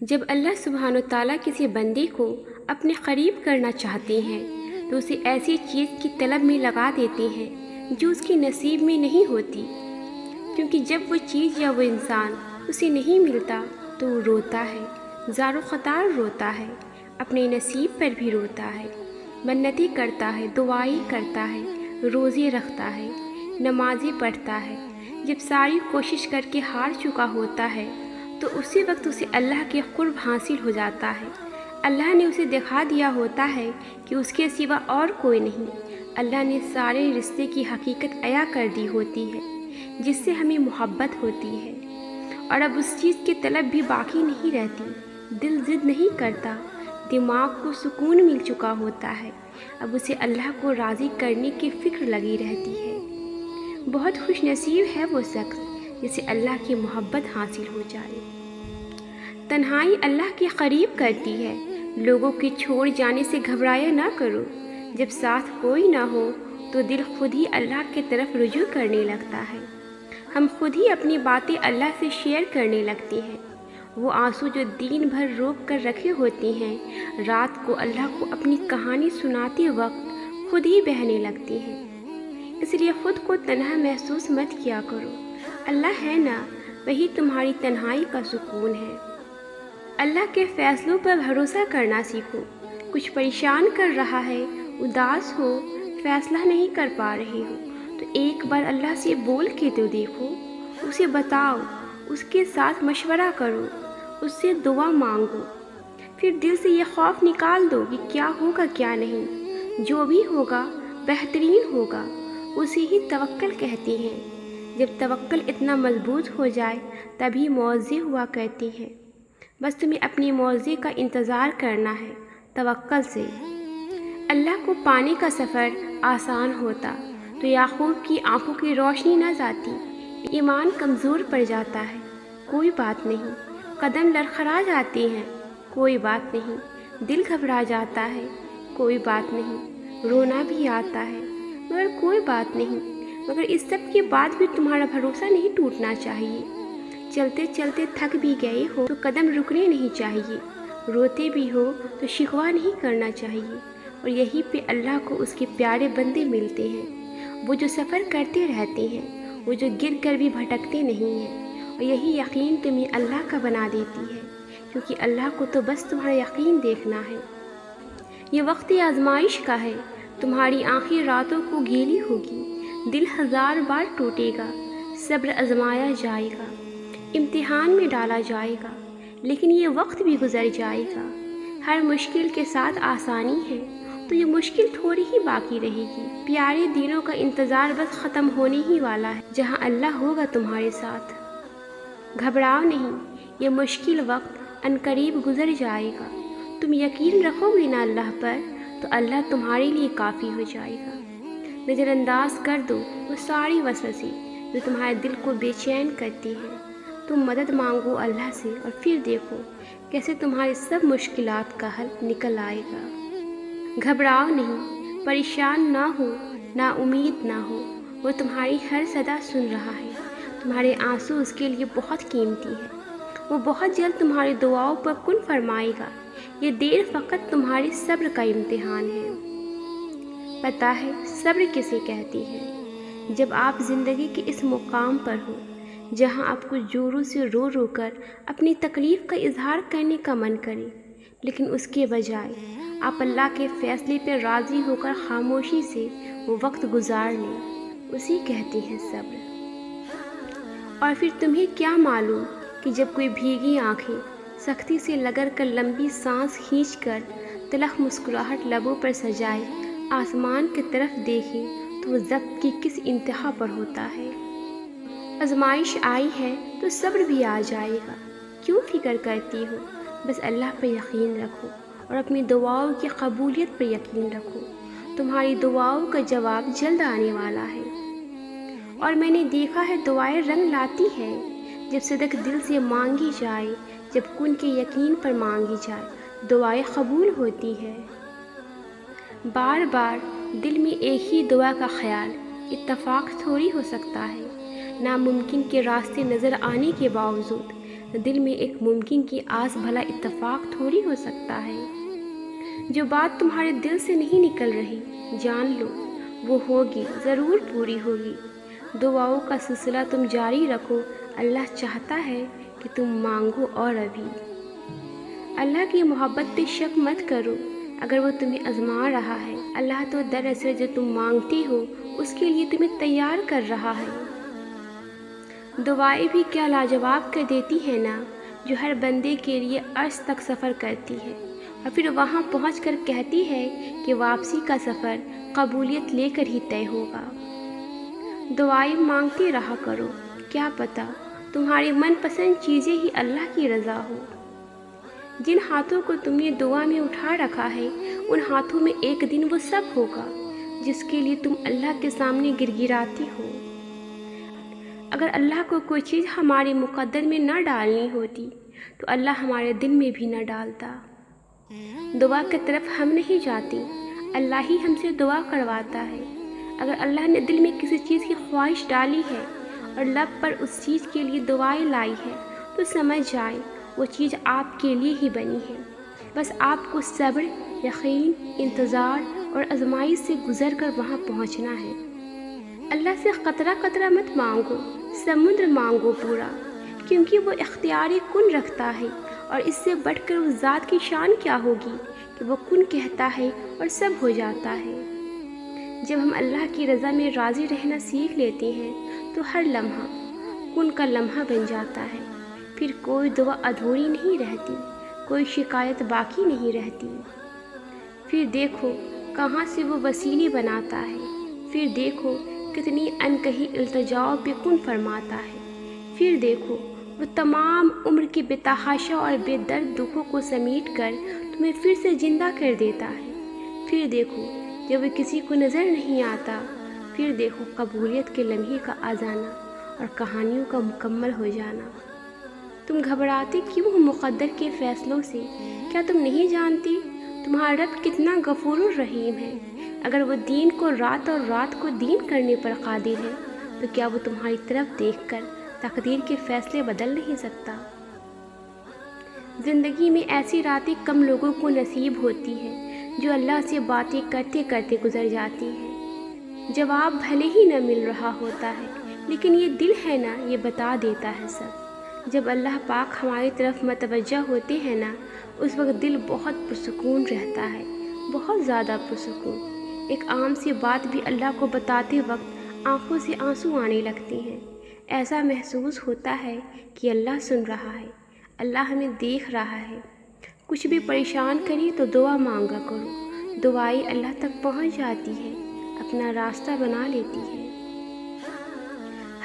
جب اللہ سبحانہ و تعالیٰ کسی بندے کو اپنے قریب کرنا چاہتے ہیں تو اسے ایسی چیز کی طلب میں لگا دیتے ہیں جو اس کے نصیب میں نہیں ہوتی، کیونکہ جب وہ چیز یا وہ انسان اسے نہیں ملتا تو وہ روتا ہے، زار و خطار روتا ہے، اپنے نصیب پر بھی روتا ہے، منتیں کرتا ہے، دعائیں کرتا ہے، روزے رکھتا ہے، نمازیں پڑھتا ہے۔ جب ساری کوشش کر کے ہار چکا ہوتا ہے تو اسی وقت اسے اللہ کے قرب حاصل ہو جاتا ہے۔ اللہ نے اسے دکھا دیا ہوتا ہے کہ اس کے سوا اور کوئی نہیں۔ اللہ نے سارے رشتے کی حقیقت عیاں کر دی ہوتی ہے جس سے ہمیں محبت ہوتی ہے، اور اب اس چیز کی طلب بھی باقی نہیں رہتی، دل ضد نہیں کرتا، دماغ کو سکون مل چکا ہوتا ہے، اب اسے اللہ کو راضی کرنے کی فکر لگی رہتی ہے۔ بہت خوش نصیب ہے وہ شخص جسے اللہ کی محبت حاصل ہو جائے۔ تنہائی اللہ کے قریب کرتی ہے۔ لوگوں کے چھوڑ جانے سے گھبرایا نہ کرو، جب ساتھ کوئی نہ ہو تو دل خود ہی اللہ کی طرف رجوع کرنے لگتا ہے۔ ہم خود ہی اپنی باتیں اللہ سے شیئر کرنے لگتے ہیں۔ وہ آنسو جو دن بھر روک کر رکھے ہوتے ہیں، رات کو اللہ کو اپنی کہانی سناتے وقت خود ہی بہنے لگتے ہیں۔ اس لیے خود کو تنہا محسوس مت کیا کرو، اللہ ہے نا، وہی تمہاری تنہائی کا سکون ہے۔ اللہ کے فیصلوں پر بھروسہ کرنا سیکھو۔ کچھ پریشان کر رہا ہے، اداس ہو، فیصلہ نہیں کر پا رہے ہو تو ایک بار اللہ سے بول کے تو دیکھو، اسے بتاؤ، اس کے ساتھ مشورہ کرو، اس سے دعا مانگو، پھر دل سے یہ خوف نکال دو کہ کیا ہوگا کیا نہیں۔ جو بھی ہوگا بہترین ہوگا، اسے ہی توکل کہتے ہیں۔ جب توکل اتنا مضبوط ہو جائے تبھی معاوضے ہوا کرتے ہیں۔ بس تمہیں اپنے معاوضے کا انتظار کرنا ہے، توکل سے۔ اللہ کو پانے کا سفر آسان ہوتا تو یعقوب کی آنکھوں کی روشنی نہ جاتی، ایمان کمزور پڑ جاتا ہے، کوئی بات نہیں، قدم لڑکھڑا جاتے ہیں، کوئی بات نہیں، دل گھبرا جاتا ہے، کوئی بات نہیں، رونا بھی آتا ہے، مگر کوئی بات نہیں، مگر اس سب کے بعد بھی تمہارا بھروسہ نہیں ٹوٹنا چاہیے۔ چلتے چلتے تھک بھی گئے ہو تو قدم رکنے نہیں چاہیے، روتے بھی ہو تو شکوہ نہیں کرنا چاہیے، اور یہی پہ اللہ کو اس کے پیارے بندے ملتے ہیں، وہ جو سفر کرتے رہتے ہیں، وہ جو گر کر بھی بھٹکتے نہیں ہیں، اور یہی یقین تمہیں اللہ کا بنا دیتی ہے، کیونکہ اللہ کو تو بس تمہارا یقین دیکھنا ہے۔ یہ وقت آزمائش کا ہے، تمہاری آنکھیں راتوں کو گیلی ہوگی، دل ہزار بار ٹوٹے گا، صبر آزمایا جائے گا، امتحان میں ڈالا جائے گا، لیکن یہ وقت بھی گزر جائے گا۔ ہر مشکل کے ساتھ آسانی ہے، تو یہ مشکل تھوڑی ہی باقی رہے گی۔ پیارے دنوں کا انتظار بس ختم ہونے ہی والا ہے، جہاں اللہ ہوگا تمہارے ساتھ۔ گھبراؤ نہیں، یہ مشکل وقت عنقریب گزر جائے گا۔ تم یقین رکھو گے نا اللہ پر تو اللہ تمہارے لیے کافی ہو جائے گا۔ نظر انداز کر دو وہ ساری وسوسے جو تمہارے دل کو بے چین کرتی ہیں۔ تم مدد مانگو اللہ سے اور پھر دیکھو کیسے تمہاری سب مشکلات کا حل نکل آئے گا۔ گھبراؤ نہیں، پریشان نہ ہو، نا امید نہ ہو، وہ تمہاری ہر صدا سن رہا ہے، تمہارے آنسو اس کے لیے بہت قیمتی ہے، وہ بہت جلد تمہاری دعاؤں پر کن فرمائے گا۔ یہ دیر فقط تمہارے صبر کا امتحان ہے۔ پتہ ہے صبر کسے کہتی ہے؟ جب آپ زندگی کے اس مقام پر ہو جہاں آپ کو زوروں سے رو رو کر اپنی تکلیف کا اظہار کرنے کا من کرے، لیکن اس کے بجائے آپ اللہ کے فیصلے پر راضی ہو کر خاموشی سے وہ وقت گزار لیں، اسی کہتے ہیں صبر۔ اور پھر تمہیں کیا معلوم کہ جب کوئی بھیگی آنکھیں سختی سے لگڑ کر لمبی سانس کھینچ کر تلخ مسکراہٹ لبوں پر سجائے آسمان کی طرف دیکھے تو وہ ضبط کی کس انتہا پر ہوتا ہے۔ آزمائش آئی ہے تو صبر بھی آ جائے گا، کیوں فکر کرتی ہو؟ بس اللہ پہ یقین رکھو اور اپنی دعاؤں کی قبولیت پہ یقین رکھو، تمہاری دعاؤں کا جواب جلد آنے والا ہے۔ اور میں نے دیکھا ہے دعائیں رنگ لاتی ہے، جب صدق دل سے مانگی جائے، جب کن کے یقین پر مانگی جائے، دعائیں قبول ہوتی ہے۔ بار بار دل میں ایک ہی دعا کا خیال اتفاق تھوڑی ہو سکتا ہے۔ ناممکن کے راستے نظر آنے کے باوجود دل میں ایک ممکن کی آس بھلا اتفاق تھوڑی ہو سکتا ہے۔ جو بات تمہارے دل سے نہیں نکل رہی، جان لو وہ ہوگی، ضرور پوری ہوگی۔ دعاؤں کا سلسلہ تم جاری رکھو، اللہ چاہتا ہے کہ تم مانگو اور ابھی۔ اللہ کی محبت پہ شک مت کرو، اگر وہ تمہیں آزما رہا ہے، اللہ تو دراصل جو تم مانگتی ہو اس کے لیے تمہیں تیار کر رہا ہے۔ دعائیں بھی کیا لاجواب کر دیتی ہیں نا، جو ہر بندے کے لیے عرش تک سفر کرتی ہے اور پھر وہاں پہنچ کر کہتی ہے کہ واپسی کا سفر قبولیت لے کر ہی طے ہوگا۔ دعائیں مانگتے رہا کرو، کیا پتہ تمہاری من پسند چیزیں ہی اللہ کی رضا ہو۔ جن ہاتھوں کو تم نے دعا میں اٹھا رکھا ہے، ان ہاتھوں میں ایک دن وہ سب ہوگا جس کے لیے تم اللہ کے سامنے گڑگڑاتی ہو۔ اگر اللہ کو کوئی چیز ہمارے مقدر میں نہ ڈالنی ہوتی تو اللہ ہمارے دل میں بھی نہ ڈالتا۔ دعا کی طرف ہم نہیں جاتے، اللہ ہی ہم سے دعا کرواتا ہے۔ اگر اللہ نے دل میں کسی چیز کی خواہش ڈالی ہے اور لب پر اس چیز کے لیے دعائیں لائی ہے تو سمجھ جائے وہ چیز آپ کے لیے ہی بنی ہے۔ بس آپ کو صبر، یقین، انتظار اور آزمائش سے گزر کر وہاں پہنچنا ہے۔ اللہ سے قطرہ قطرہ مت مانگو، سمندر مانگو پورا، کیونکہ وہ اختیار کن رکھتا ہے، اور اس سے بڑھ کر اس ذات کی شان کیا ہوگی کہ وہ کن کہتا ہے اور سب ہو جاتا ہے۔ جب ہم اللہ کی رضا میں راضی رہنا سیکھ لیتے ہیں تو ہر لمحہ کن کا لمحہ بن جاتا ہے۔ پھر کوئی دعا ادھوری نہیں رہتی، کوئی شکایت باقی نہیں رہتی۔ پھر دیکھو کہاں سے وہ وسیلے بناتا ہے، پھر دیکھو کتنی انکہی التجاؤں پہ کن فرماتا ہے، پھر دیکھو وہ تمام عمر کے بے تحاشا اور بے درد دکھوں کو سمیٹ کر تمہیں پھر سے زندہ کر دیتا ہے۔ پھر دیکھو جب وہ کسی کو نظر نہیں آتا، پھر دیکھو قبولیت کے لمحے کا آ جانا اور کہانیوں کا مکمل ہو جانا۔ تم گھبراتے کیوں ہو مقدر کے فیصلوں سے؟ کیا تم نہیں جانتی تمہارا رب کتنا غفور الرحیم ہے؟ اگر وہ دین کو رات اور رات کو دین کرنے پر قادر ہے تو کیا وہ تمہاری طرف دیکھ کر تقدیر کے فیصلے بدل نہیں سکتا؟ زندگی میں ایسی راتیں کم لوگوں کو نصیب ہوتی ہیں جو اللہ سے باتیں کرتے کرتے گزر جاتی ہیں۔ جواب بھلے ہی نہ مل رہا ہوتا ہے، لیکن یہ دل ہے نا، یہ بتا دیتا ہے سب۔ جب اللہ پاک ہماری طرف متوجہ ہوتے ہیں نا، اس وقت دل بہت پرسکون رہتا ہے، بہت زیادہ پرسکون۔ ایک عام سی بات بھی اللہ کو بتاتے وقت آنکھوں سے آنسو آنے لگتے ہیں۔ ایسا محسوس ہوتا ہے کہ اللہ سن رہا ہے، اللہ ہمیں دیکھ رہا ہے۔ کچھ بھی پریشان کرے تو دعا مانگا کرو، دعائیں اللہ تک پہنچ جاتی ہے، اپنا راستہ بنا لیتی ہے۔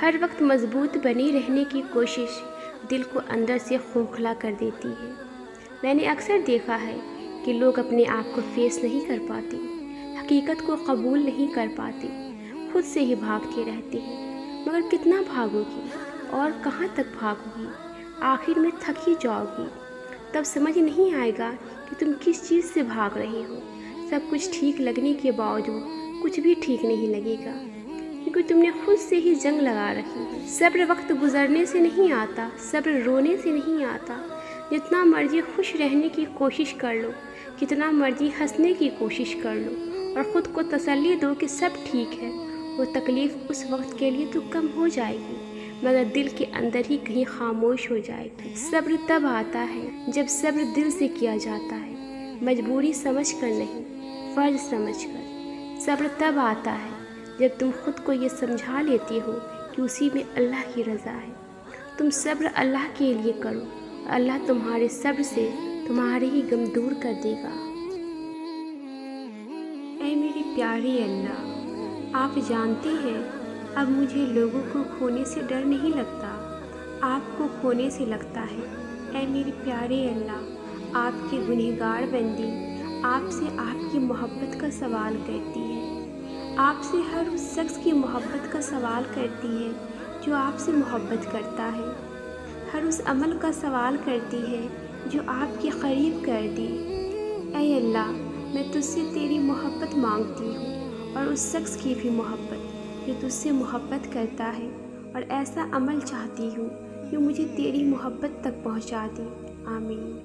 ہر وقت مضبوط بنے رہنے کی کوشش دل کو اندر سے کھوکھلا کر دیتی ہے۔ میں نے اکثر دیکھا ہے کہ لوگ اپنے آپ کو فیس نہیں کر پاتے، حقیقت کو قبول نہیں کر پاتے، خود سے ہی بھاگتے رہتے ہیں۔ مگر کتنا بھاگو گی اور کہاں تک بھاگو گی؟ آخر میں تھک ہی جاؤ گی۔ تب سمجھ نہیں آئے گا کہ تم کس چیز سے بھاگ رہے ہو۔ سب کچھ ٹھیک لگنے کے باوجود کچھ بھی ٹھیک نہیں لگے گا، کیونکہ تم نے خود سے ہی جنگ لگا رکھی ہے۔ صبر وقت گزرنے سے نہیں آتا، صبر رونے سے نہیں آتا۔ جتنا مرضی خوش رہنے کی کوشش کر لو، جتنا مرضی ہنسنے کی کوشش کر لو اور خود کو تسلی دو کہ سب ٹھیک ہے، وہ تکلیف اس وقت کے لیے تو کم ہو جائے گی، مگر دل کے اندر ہی کہیں خاموش ہو جائے گی۔ صبر تب آتا ہے جب صبر دل سے کیا جاتا ہے، مجبوری سمجھ کر نہیں، فرض سمجھ کر۔ صبر تب آتا ہے جب تم خود کو یہ سمجھا لیتی ہو کہ اسی میں اللہ کی رضا ہے۔ تم صبر اللہ کے لیے کرو، اللہ تمہارے صبر سے تمہارے ہی غم دور کر دے گا۔ اے میرے پیارے اللہ، آپ جانتے ہیں اب مجھے لوگوں کو کھونے سے ڈر نہیں لگتا، آپ کو کھونے سے لگتا ہے۔ اے میرے پیارے اللہ، آپ کے گنہگار بندی آپ سے آپ کی محبت کا سوال کرتی ہے، آپ سے ہر اس شخص کی محبت کا سوال کرتی ہے جو آپ سے محبت کرتا ہے، ہر اس عمل کا سوال کرتی ہے جو آپ کے قریب کر دے۔ اے اللہ، میں تجھ سے تیری محبت مانگتی ہوں اور اس شخص کی بھی محبت جو تجھ سے محبت کرتا ہے، اور ایسا عمل چاہتی ہوں جو مجھے تیری محبت تک پہنچا دے۔ آمین۔